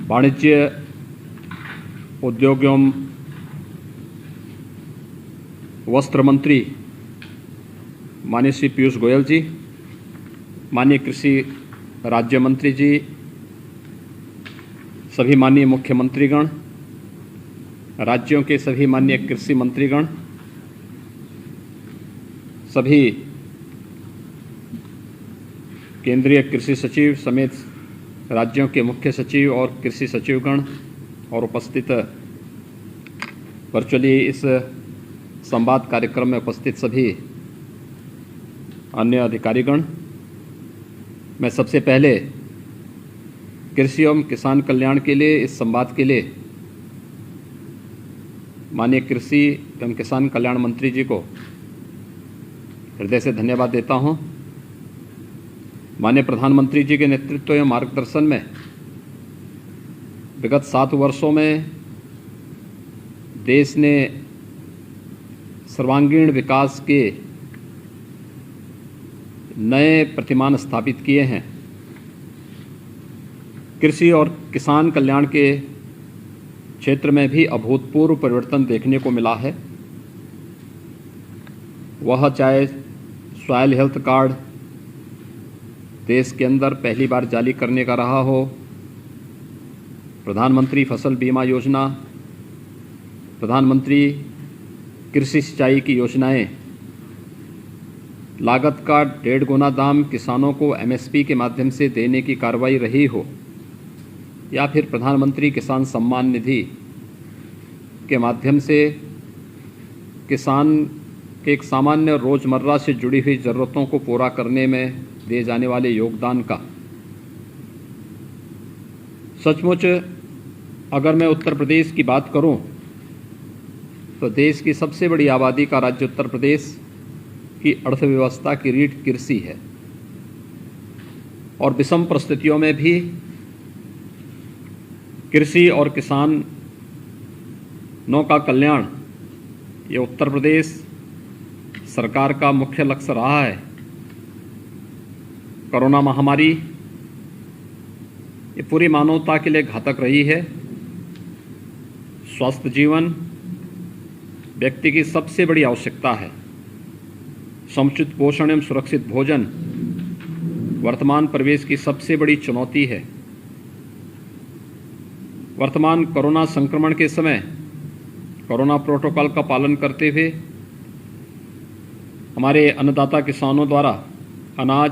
वाणिज्य उद्योग एवं वस्त्र मंत्री माननीय श्री पीयूष गोयल जी, माननीय कृषि राज्य मंत्री जी, सभी माननीय मुख्यमंत्रीगण, राज्यों के सभी माननीय कृषि मंत्रीगण, सभी केंद्रीय कृषि सचिव समेत राज्यों के मुख्य सचिव और कृषि सचिवगण और उपस्थित वर्चुअली इस संवाद कार्यक्रम में उपस्थित सभी अन्य अधिकारीगण, मैं सबसे पहले कृषि एवं किसान कल्याण के लिए इस संवाद के लिए माननीय कृषि एवं किसान कल्याण मंत्री जी को हृदय से धन्यवाद देता हूं। माननीय प्रधानमंत्री जी के नेतृत्व एवं मार्गदर्शन में विगत 7 वर्षों में देश ने सर्वांगीण विकास के नए प्रतिमान स्थापित किए हैं। कृषि और किसान कल्याण के क्षेत्र में भी अभूतपूर्व परिवर्तन देखने को मिला है। वह चाहे सॉइल हेल्थ कार्ड देश के अंदर पहली बार जारी करने का रहा हो, प्रधानमंत्री फसल बीमा योजना, प्रधानमंत्री कृषि सिंचाई की योजनाएं, लागत का 1.5 गुना दाम किसानों को एमएसपी के माध्यम से देने की कार्रवाई रही हो, या फिर प्रधानमंत्री किसान सम्मान निधि के माध्यम से किसान के एक सामान्य रोजमर्रा से जुड़ी हुई ज़रूरतों को पूरा करने में दिए जाने वाले योगदान का। सचमुच अगर मैं उत्तर प्रदेश की बात करूं तो देश की सबसे बड़ी आबादी का राज्य उत्तर प्रदेश की अर्थव्यवस्था की रीढ़ कृषि है और विषम परिस्थितियों में भी कृषि और किसानों का कल्याण ये उत्तर प्रदेश सरकार का मुख्य लक्ष्य रहा है। कोरोना महामारी ये पूरी मानवता के लिए घातक रही है। स्वस्थ जीवन व्यक्ति की सबसे बड़ी आवश्यकता है। समुचित पोषण एवं सुरक्षित भोजन वर्तमान परिवेश की सबसे बड़ी चुनौती है। वर्तमान कोरोना संक्रमण के समय कोरोना प्रोटोकॉल का पालन करते हुए हमारे अन्नदाता किसानों द्वारा अनाज,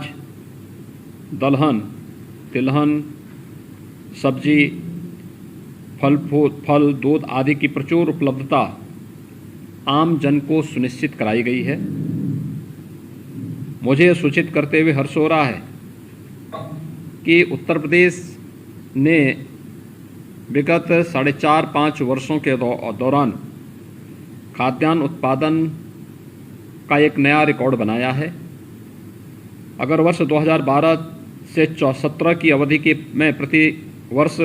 दलहन, तिलहन, सब्जी, फल, दूध आदि की प्रचुर उपलब्धता आम जन को सुनिश्चित कराई गई है। मुझे यह सूचित करते हुए हर्ष हो रहा है कि उत्तर प्रदेश ने विगत 4.5-5 वर्षों के दौरान खाद्यान्न उत्पादन का एक नया रिकॉर्ड बनाया है। अगर वर्ष 2012 से 2017 की अवधि में प्रति वर्ष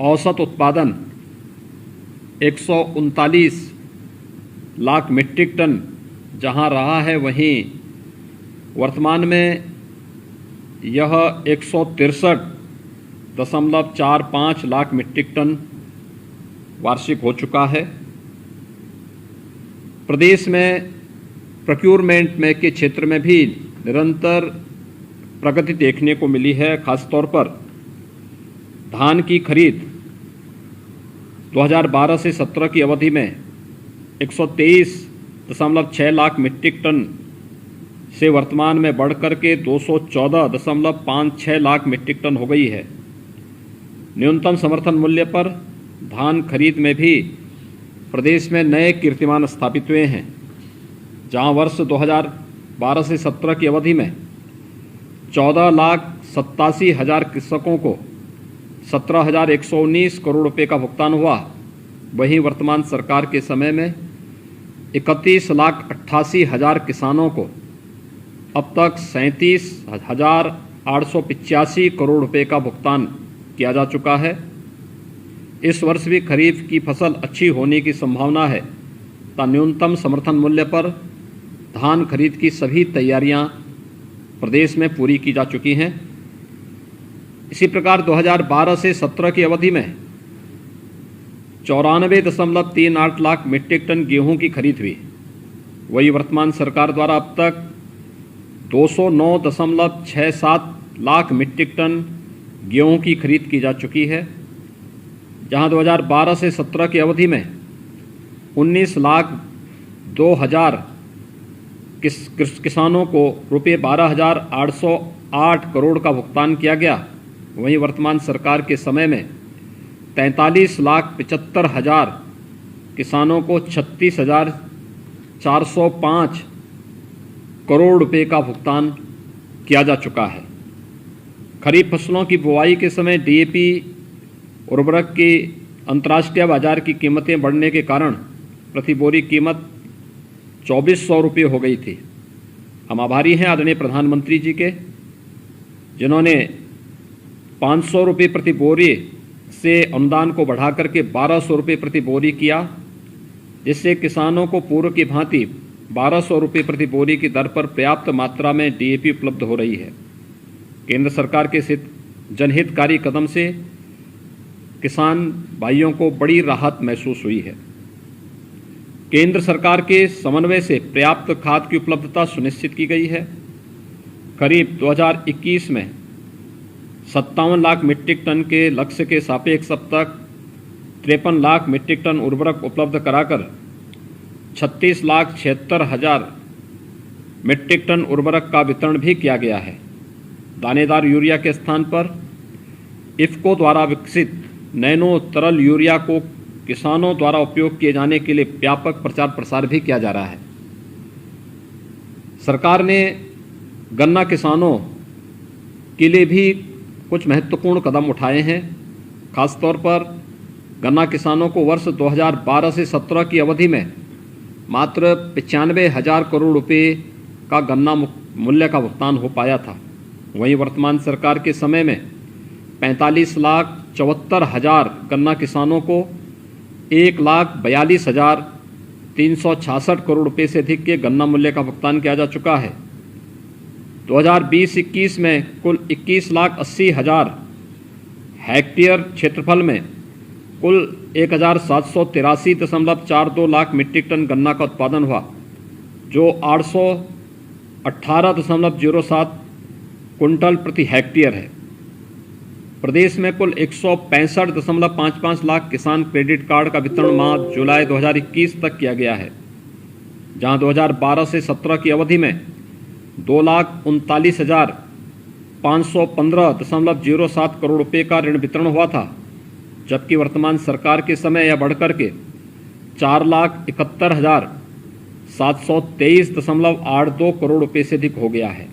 औसत उत्पादन 139 लाख मीट्रिक टन जहां रहा है, वहीं वर्तमान में यह 163.45 लाख मीट्रिक टन वार्षिक हो चुका है। प्रदेश में प्रोक्योरमेंट में के क्षेत्र में भी निरंतर प्रगति देखने को मिली है। खासतौर पर धान की खरीद 2012 से 17 की अवधि में 123.6 लाख मीट्रिक टन से वर्तमान में बढ़कर के 214.56 लाख मीट्रिक टन हो गई है। न्यूनतम समर्थन मूल्य पर धान खरीद में भी प्रदेश में नए कीर्तिमान स्थापित हुए हैं, जहां वर्ष 2012 से 17 की अवधि में 14,87,000 कृषकों को 17,119 करोड़ रुपए का भुगतान हुआ। वहीं वर्तमान सरकार के समय में 31,88,000 किसानों को अब तक 37,885 करोड़ रुपए का भुगतान किया जा चुका है। इस वर्ष भी खरीफ की फसल अच्छी होने की संभावना है। न्यूनतम समर्थन मूल्य पर धान खरीद की सभी तैयारियां प्रदेश में पूरी की जा चुकी हैं। इसी प्रकार 2012 से 17 की अवधि में 94.38 लाख मीट्रिक टन गेहूं की खरीद हुई। वही वर्तमान सरकार द्वारा अब तक 209.67 लाख मीट्रिक टन गेहूं की खरीद की जा चुकी है, जहां 2012 से 17 की अवधि में 19,02,000 किसानों को रुपये 12,808 करोड़ का भुगतान किया गया। वहीं वर्तमान सरकार के समय में 43,75,000 किसानों को 36,405 करोड़ रुपए का भुगतान किया जा चुका है। खरीफ फसलों की बुआई के समय डीएपी उर्वरक की अंतर्राष्ट्रीय बाजार की कीमतें बढ़ने के कारण प्रति बोरी कीमत 2,400 रुपये हो गई थी। हम आभारी हैं आदरणीय प्रधानमंत्री जी के, जिन्होंने 500 रुपये प्रति बोरी से अनुदान को बढ़ा करके 1,200 रुपये प्रति बोरी किया, जिससे किसानों को पूर्व की भांति 1,200 रुपये प्रति बोरी की दर पर पर्याप्त मात्रा में डीएपी उपलब्ध हो रही है। केंद्र सरकार के जनहितकारी कदम से किसान भाइयों को बड़ी राहत महसूस हुई है। केंद्र सरकार के समन्वय से पर्याप्त खाद की उपलब्धता सुनिश्चित की गई है। करीब 2021 में 57 लाख मीट्रिक टन के लक्ष्य के सापेक्ष अब तक 53 लाख मीट्रिक टन उर्वरक उपलब्ध कराकर 36,76,000 मीट्रिक टन उर्वरक का वितरण भी किया गया है। दानेदार यूरिया के स्थान पर इफ्को द्वारा विकसित नैनो तरल यूरिया को किसानों द्वारा उपयोग किए जाने के लिए व्यापक प्रचार प्रसार भी किया जा रहा है। सरकार ने गन्ना किसानों के लिए भी कुछ महत्वपूर्ण कदम उठाए हैं। खासतौर पर गन्ना किसानों को वर्ष 2012 से 17 की अवधि में मात्र 95,000 करोड़ रुपए का गन्ना मूल्य का भुगतान हो पाया था। वहीं वर्तमान सरकार के समय में 45,74,000 गन्ना किसानों को 1,42,366 करोड़ रुपए से अधिक के गन्ना मूल्य का भुगतान किया जा चुका है। 2020-21 में कुल 21,80,000 हेक्टेयर क्षेत्रफल में कुल 1,783.42 लाख मीट्रिक टन गन्ना का उत्पादन हुआ, जो 818.07 कुंटल प्रति हेक्टेयर है। प्रदेश में कुल 165.55 लाख किसान क्रेडिट कार्ड का वितरण माह जुलाई 2021 तक किया गया है, जहां 2012 से 17 की अवधि में 2,39,515.07 करोड़ रुपए का ऋण वितरण हुआ था, जबकि वर्तमान सरकार के समय यह बढ़कर के 4,71,723.82 करोड़ रुपए से अधिक हो गया है।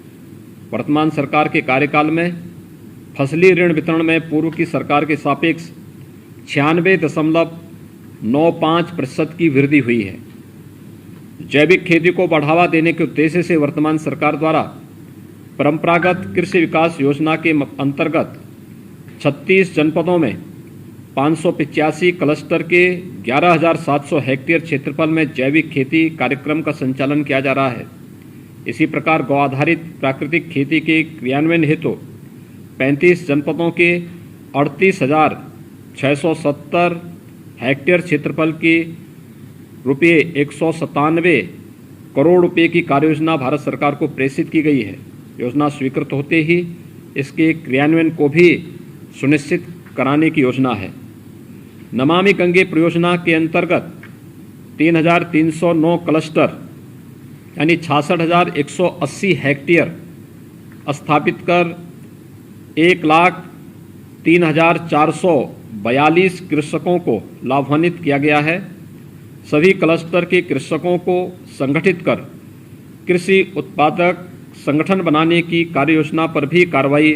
वर्तमान सरकार के कार्यकाल में फसली ऋण वितरण में पूर्व की सरकार के सापेक्ष 96.95% की वृद्धि हुई है। जैविक खेती को बढ़ावा देने के उद्देश्य से वर्तमान सरकार द्वारा परंपरागत कृषि विकास योजना के अंतर्गत 36 जनपदों में 585 क्लस्टर के 11,700 हेक्टेयर क्षेत्रफल में जैविक खेती कार्यक्रम का संचालन किया जा रहा है। इसी प्रकार गौ आधारित प्राकृतिक खेती के क्रियान्वयन हेतु 35 जनपदों के 38,670 हेक्टेयर क्षेत्रफल के रुपये 197 करोड़ रुपए की कार्ययोजना भारत सरकार को प्रेषित की गई है। योजना स्वीकृत होते ही इसके क्रियान्वयन को भी सुनिश्चित कराने की योजना है। नमामि गंगे परियोजना के अंतर्गत 3,309 क्लस्टर यानी 66,180 हेक्टेयर स्थापित कर 1,03,442 कृषकों को लाभान्वित किया गया है। सभी क्लस्टर के कृषकों को संगठित कर कृषि उत्पादक संगठन बनाने की कार्ययोजना पर भी कार्रवाई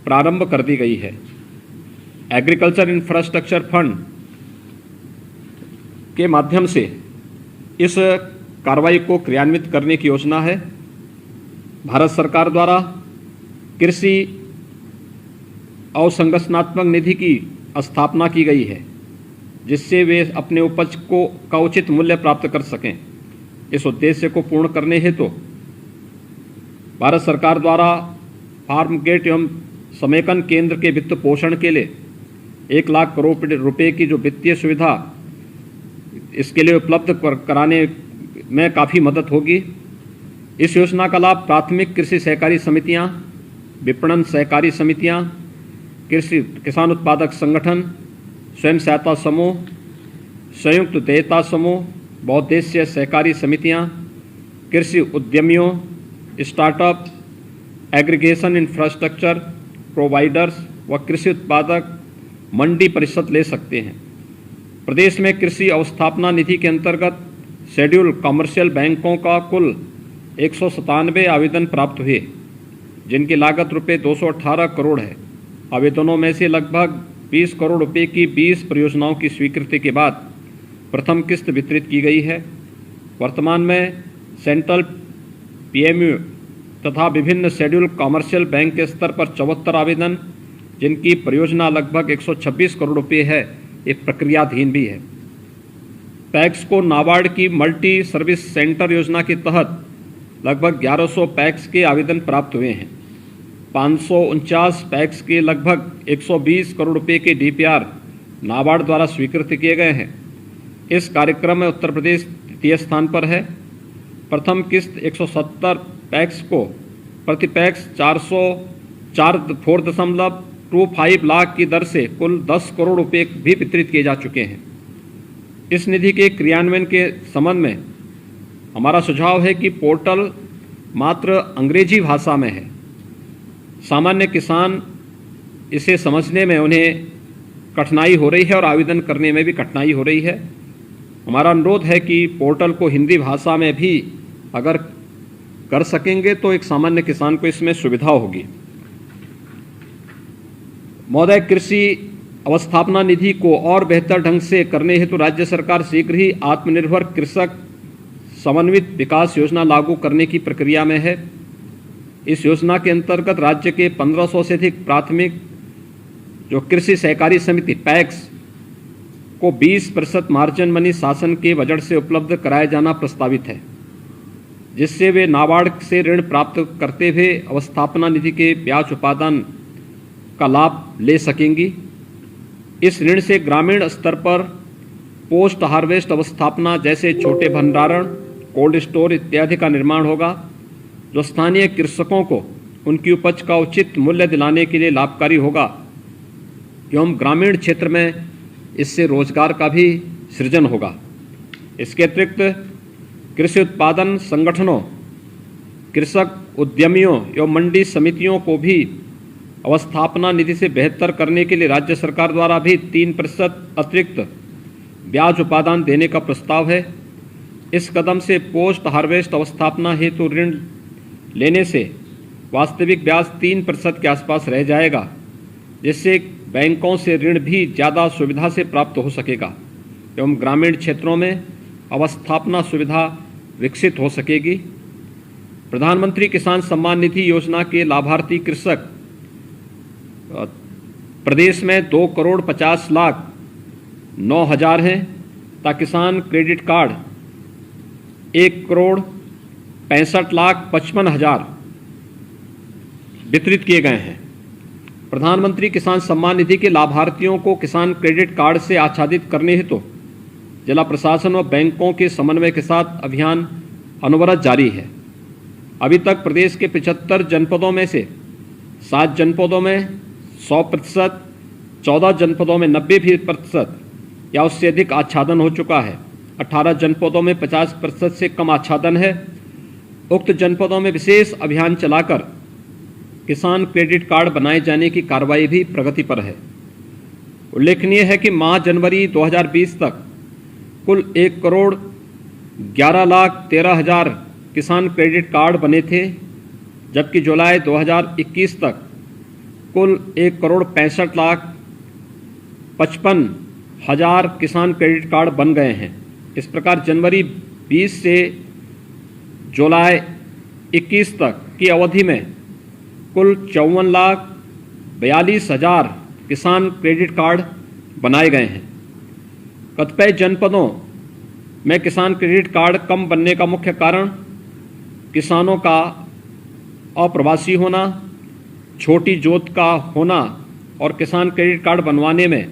प्रारंभ कर दी गई है। एग्रीकल्चर इंफ्रास्ट्रक्चर फंड के माध्यम से इस कार्रवाई को क्रियान्वित करने की योजना है। भारत सरकार द्वारा कृषि अवसंरचनात्मक निधि की स्थापना की गई है, जिससे वे अपने उपज का उचित मूल्य प्राप्त कर सकें। इस उद्देश्य को पूर्ण करने हेतु भारत सरकार द्वारा फार्म गेट एवं समेकन केंद्र के वित्त पोषण के लिए 1 लाख करोड़ रुपए की जो वित्तीय सुविधा इसके लिए उपलब्ध कराने में काफ़ी मदद होगी। इस योजना का लाभ प्राथमिक कृषि सहकारी समितियां, विपणन सहकारी समितियां, कृषि किसान उत्पादक संगठन, स्वयं सहायता समूह, संयुक्त देयता समूह, बहुउद्देशीय सहकारी समितियां, कृषि उद्यमियों, स्टार्टअप, एग्रीगेशन इंफ्रास्ट्रक्चर प्रोवाइडर्स व कृषि उत्पादक मंडी परिषद ले सकते हैं। प्रदेश में कृषि अवस्थापना निधि के अंतर्गत शेड्यूल कमर्शियल बैंकों का कुल 197 आवेदन प्राप्त हुए, जिनकी लागत रुपये 218 करोड़ है। आवेदनों में से लगभग 20 करोड़ रुपए की 20 परियोजनाओं की स्वीकृति के बाद प्रथम किस्त वितरित की गई है। वर्तमान में सेंट्रल पीएमयू तथा विभिन्न शेड्यूल कमर्शियल बैंक के स्तर पर 74 आवेदन, जिनकी परियोजना लगभग 126 करोड़ रुपए है, एक प्रक्रियाधीन भी है। पैक्स को नाबार्ड की मल्टी सर्विस सेंटर योजना के तहत लगभग 1100 पैक्स के आवेदन प्राप्त हुए हैं। 549 पैक्स के लगभग 120 करोड़ रुपए के डीपीआर नाबार्ड द्वारा स्वीकृत किए गए हैं। इस कार्यक्रम में उत्तर प्रदेश तृतीय स्थान पर है। प्रथम किस्त 170 पैक्स को प्रति पैक्स 4.25 लाख की दर से कुल 10 करोड़ रुपए भी वितरित किए जा चुके हैं। इस निधि के क्रियान्वयन के संबंध में हमारा सुझाव है कि पोर्टल मात्र अंग्रेजी भाषा में है। सामान्य किसान इसे समझने में उन्हें कठिनाई हो रही है और आवेदन करने में भी कठिनाई हो रही है। हमारा अनुरोध है कि पोर्टल को हिंदी भाषा में भी अगर कर सकेंगे तो एक सामान्य किसान को इसमें सुविधा होगी। महोदय, कृषि अवस्थापना निधि को और बेहतर ढंग से करने हेतु राज्य सरकार शीघ्र ही आत्मनिर्भर कृषक समन्वित विकास योजना लागू करने की प्रक्रिया में है। इस योजना के अंतर्गत राज्य के 1500 से अधिक प्राथमिक जो कृषि सहकारी समिति पैक्स को 20% मार्जिन मनी शासन के बजट से उपलब्ध कराया जाना प्रस्तावित है, जिससे वे नाबार्ड से ऋण प्राप्त करते हुए अवस्थापना निधि के ब्याज उपादान का लाभ ले सकेंगी। इस ऋण से ग्रामीण स्तर पर पोस्ट हार्वेस्ट अवस्थापना जैसे छोटे भंडारण, कोल्ड स्टोर इत्यादि का निर्माण होगा, जो स्थानीय कृषकों को उनकी उपज का उचित मूल्य दिलाने के लिए लाभकारी होगा एवं ग्रामीण क्षेत्र में इससे रोजगार का भी सृजन होगा। इसके अतिरिक्त कृषि उत्पादन संगठनों, कृषक उद्यमियों एवं मंडी समितियों को भी अवस्थापना निधि से बेहतर करने के लिए राज्य सरकार द्वारा भी 3% अतिरिक्त ब्याज उपादान देने का प्रस्ताव है। इस कदम से पोस्ट हार्वेस्ट अवस्थापना हेतु ऋण लेने से वास्तविक ब्याज 3% के आसपास रह जाएगा, जिससे बैंकों से ऋण भी ज़्यादा सुविधा से प्राप्त हो सकेगा एवं ग्रामीण क्षेत्रों में अवस्थापना सुविधा विकसित हो सकेगी। प्रधानमंत्री किसान सम्मान निधि योजना के लाभार्थी कृषक प्रदेश में 2,50,09,000 हैं, तथा किसान क्रेडिट कार्ड 1,65,55,000 वितरित किए गए हैं। प्रधानमंत्री किसान सम्मान निधि के लाभार्थियों को किसान क्रेडिट कार्ड से आच्छादित करने हेतु जिला प्रशासन व बैंकों के समन्वय के साथ अभियान अनवरत जारी है। अभी तक प्रदेश के 75 जनपदों में से 7 जनपदों में 100%, 14 जनपदों में 90% या उससे अधिक आच्छादन हो चुका है। 18 जनपदों में 50% से कम आच्छादन है। उक्त जनपदों में विशेष अभियान चलाकर किसान क्रेडिट कार्ड बनाए जाने की कार्रवाई भी प्रगति पर है। उल्लेखनीय है कि माह जनवरी 2020 तक कुल 1,11,13,000 किसान क्रेडिट कार्ड बने थे, जबकि जुलाई 2021 तक कुल 1,65,55,000 किसान क्रेडिट कार्ड बन गए हैं। इस प्रकार जनवरी 20 से जुलाई 21 तक की अवधि में कुल 54,42,000 किसान क्रेडिट कार्ड बनाए गए हैं। कतिपय जनपदों में किसान क्रेडिट कार्ड कम बनने का मुख्य कारण किसानों का अप्रवासी होना, छोटी जोत का होना और किसान क्रेडिट कार्ड बनवाने में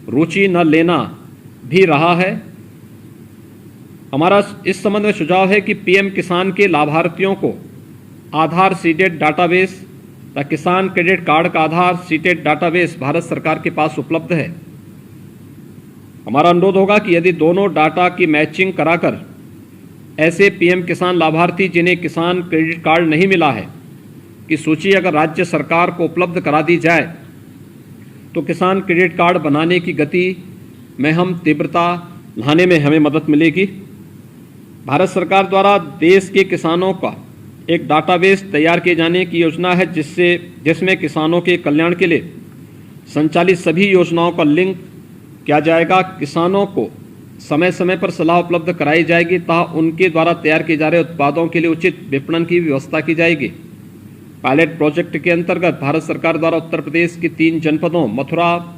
रुचि न लेना भी रहा है। हमारा इस संबंध में सुझाव है कि पीएम किसान के लाभार्थियों को आधार सीडेड डाटाबेस तथा किसान क्रेडिट कार्ड का आधार सीडेड डाटाबेस भारत सरकार के पास उपलब्ध है। हमारा अनुरोध होगा कि यदि दोनों डाटा की मैचिंग कराकर ऐसे पीएम किसान लाभार्थी जिन्हें किसान क्रेडिट कार्ड नहीं मिला है की सूची अगर राज्य सरकार को उपलब्ध करा दी जाए तो किसान क्रेडिट कार्ड बनाने की गति में हम तीव्रता लाने में हमें मदद मिलेगी। भारत सरकार द्वारा देश के किसानों का एक डाटाबेस तैयार किए जाने की योजना है जिसमें किसानों के कल्याण के लिए संचालित सभी योजनाओं का लिंक किया जाएगा। किसानों को समय समय पर सलाह उपलब्ध कराई जाएगी तथा उनके द्वारा तैयार किए जा रहे उत्पादों के लिए उचित विपणन की व्यवस्था की जाएगी। पायलट प्रोजेक्ट के अंतर्गत भारत सरकार द्वारा उत्तर प्रदेश के 3 जनपदों मथुरा,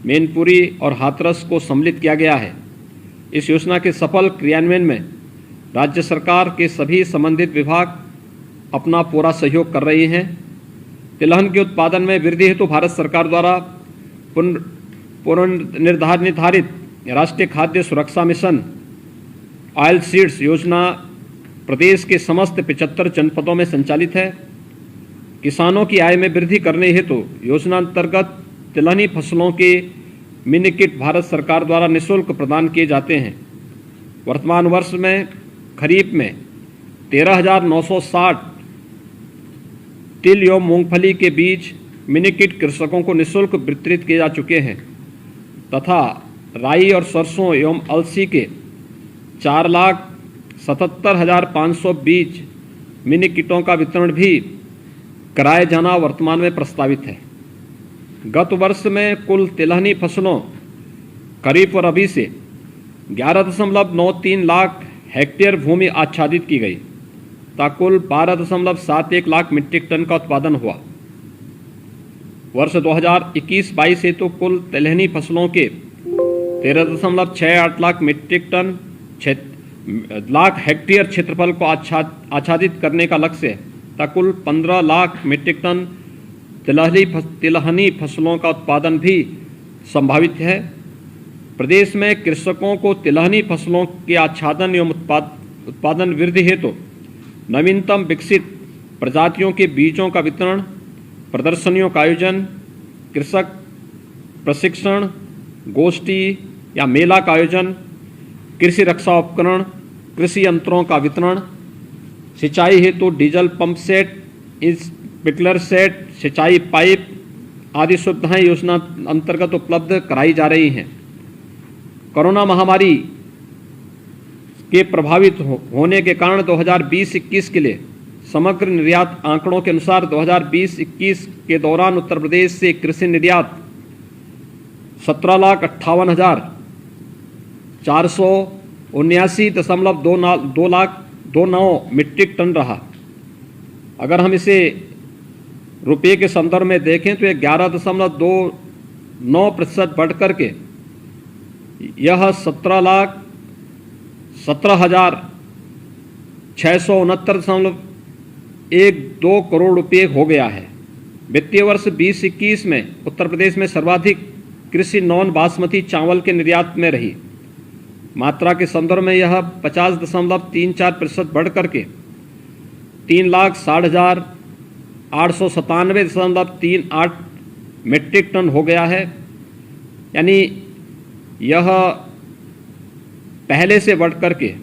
मैनपुरी और हाथरस को सम्मिलित किया गया है। इस योजना के सफल क्रियान्वयन में राज्य सरकार के सभी संबंधित विभाग अपना पूरा सहयोग कर रहे हैं। तिलहन के उत्पादन में वृद्धि हेतु भारत सरकार द्वारा निर्धारित राष्ट्रीय खाद्य सुरक्षा मिशन ऑयल सीड्स योजना प्रदेश के समस्त 75 जनपदों में संचालित है। किसानों की आय में वृद्धि करने हेतु योजना अंतर्गत तिलहनी फसलों के मिनी किट भारत सरकार द्वारा निःशुल्क प्रदान किए जाते हैं। वर्तमान वर्ष में खरीफ में 13,960 तिल एवं मूंगफली के बीज मिनी किट कृषकों को निःशुल्क वितरित किए जा चुके हैं तथा राई और सरसों एवं अलसी के 4,77,500 बीज मिनी किटों का वितरण भी कराया जाना वर्तमान में प्रस्तावित है। गत वर्ष में कुल तिलहनी फसलों खरीफ और रबी से 11.93 लाख हेक्टेयर भूमि आच्छादित की गई तथा कुल 12.71 लाख मीट्रिक टन का उत्पादन हुआ। वर्ष 2021-22 से तो कुल तिलहनी फसलों के 13.68 लाख हेक्टेयर क्षेत्रफल को आच्छादित करने का लक्ष्य है तथा कुल 15 लाख मीट्रिक टन तिलहनी फसलों का उत्पादन भी संभावित है। प्रदेश में कृषकों को तिलहनी फसलों के आच्छादन एवं उत्पादन वृद्धि हेतु नवीनतम विकसित प्रजातियों के बीजों का वितरण, प्रदर्शनियों का आयोजन, कृषक प्रशिक्षण, गोष्ठी या मेला का आयोजन, कृषि रक्षा उपकरण, कृषि यंत्रों का वितरण, सिंचाई हेतु diesel pump set, sprinkler set, सिंचाई पाइप आदि सुविधाएं योजना अंतर्गत उपलब्ध कराई जा रही हैं। कोरोना महामारी के प्रभावित होने के कारण 2020-21 के लिए समग्र निर्यात आंकड़ों के अनुसार 2020-21 के दौरान उत्तर प्रदेश से कृषि निर्यात 17,58,479.29 मीट्रिक टन रहा। अगर हम इसे रुपये के संदर्भ में देखें तो यह 11.29% बढ़ करके यह 17,669.12 करोड़ रुपये हो गया है। वित्तीय वर्ष 2021 में उत्तर प्रदेश में सर्वाधिक कृषि नॉन बासमती चावल के निर्यात में रही। मात्रा के संदर्भ में यह 50.34% बढ़ करके 3,60,897.38 मीट्रिक टन हो गया है। यानी यह पहले से बढ़ करके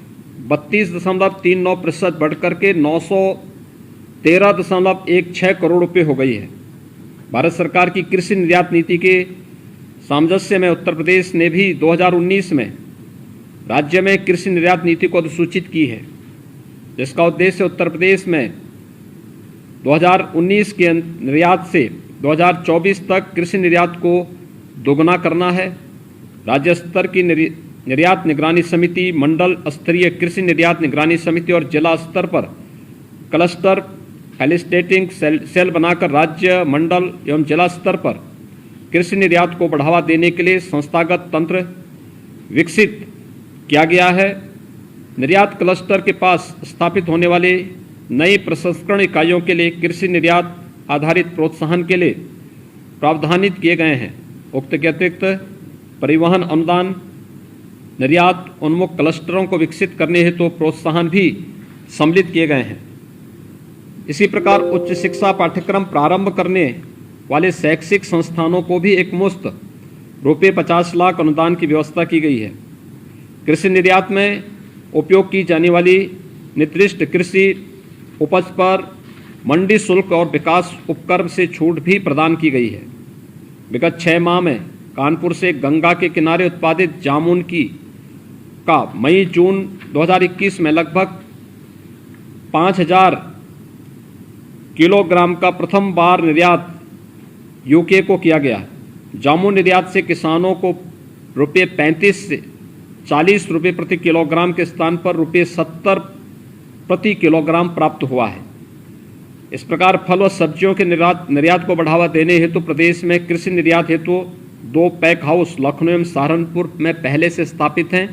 32.39% बढ़ करके 913.16 करोड़ रुपये हो गई है। भारत सरकार की कृषि निर्यात नीति के सामंजस्य में उत्तर प्रदेश ने भी 2019 में राज्य में कृषि निर्यात नीति को अधिसूचित की है, जिसका उद्देश्य उत्तर प्रदेश में 2019 के निर्यात से 2024 तक कृषि निर्यात को दोगुना करना है। राज्य स्तर की निर्यात निगरानी समिति, मंडल स्तरीय कृषि निर्यात निगरानी समिति और जिला स्तर पर क्लस्टर फैसिलिटेटिंग सेल बनाकर राज्य, मंडल एवं जिला स्तर पर कृषि निर्यात को बढ़ावा देने के लिए संस्थागत तंत्र विकसित किया गया है। निर्यात क्लस्टर के पास स्थापित होने वाले नई प्रसंस्करण इकाइयों के लिए कृषि निर्यात आधारित प्रोत्साहन के लिए प्रावधानित किए गए हैं। उक्त के अतिरिक्त परिवहन अनुदान, निर्यात उन्मुख क्लस्टरों को विकसित करने हेतु प्रोत्साहन भी सम्मिलित किए गए हैं। इसी प्रकार उच्च शिक्षा पाठ्यक्रम प्रारंभ करने वाले शैक्षिक संस्थानों को भी एक मुश्त रुपये 50 लाख अनुदान की व्यवस्था की गई है। कृषि निर्यात में उपयोग की जाने वाली निर्दिष्ट कृषि उपज पर मंडी शुल्क और विकास उपकर से छूट भी प्रदान की गई है। विगत 6 माह में कानपुर से गंगा के किनारे उत्पादित जामुन का मई-जून 2021 में लगभग 5000 किलोग्राम का प्रथम बार निर्यात यूके को किया गया। जामुन निर्यात से किसानों को रुपये 35 से 40 रुपये प्रति किलोग्राम के स्थान पर रुपये 70 प्रति किलोग्राम प्राप्त हुआ है। इस प्रकार फल और सब्जियों के निर्यात को बढ़ावा देने हेतु प्रदेश में कृषि निर्यात हेतु 2 पैक हाउस लखनऊ एवं सहारनपुर में पहले से स्थापित हैं।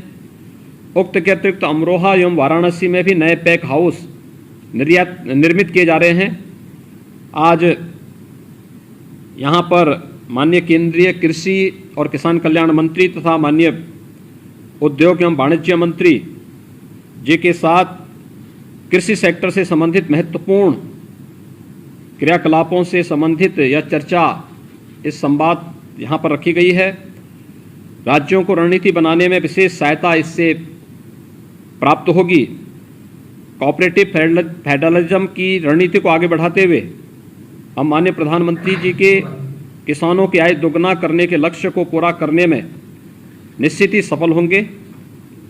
उक्त के अतिरिक्त अमरोहा एवं वाराणसी में भी नए पैक हाउस निर्मित किए जा रहे हैं। आज यहाँ पर माननीय केंद्रीय कृषि और किसान कल्याण मंत्री तथा माननीय उद्योग एवं वाणिज्य मंत्री जी के साथ कृषि सेक्टर से संबंधित महत्वपूर्ण क्रियाकलापों से संबंधित यह चर्चा, इस संवाद यहाँ पर रखी गई है। राज्यों को रणनीति बनाने में विशेष सहायता इससे प्राप्त होगी। कोऑपरेटिव फेडरलिज्म की रणनीति को आगे बढ़ाते हुए हम माननीय प्रधानमंत्री जी के किसानों की आय दोगुना करने के लक्ष्य को पूरा करने में निश्चित ही सफल होंगे।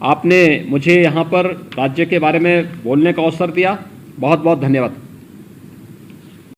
आपने मुझे यहाँ पर राज्य के बारे में बोलने का अवसर दिया, बहुत बहुत धन्यवाद।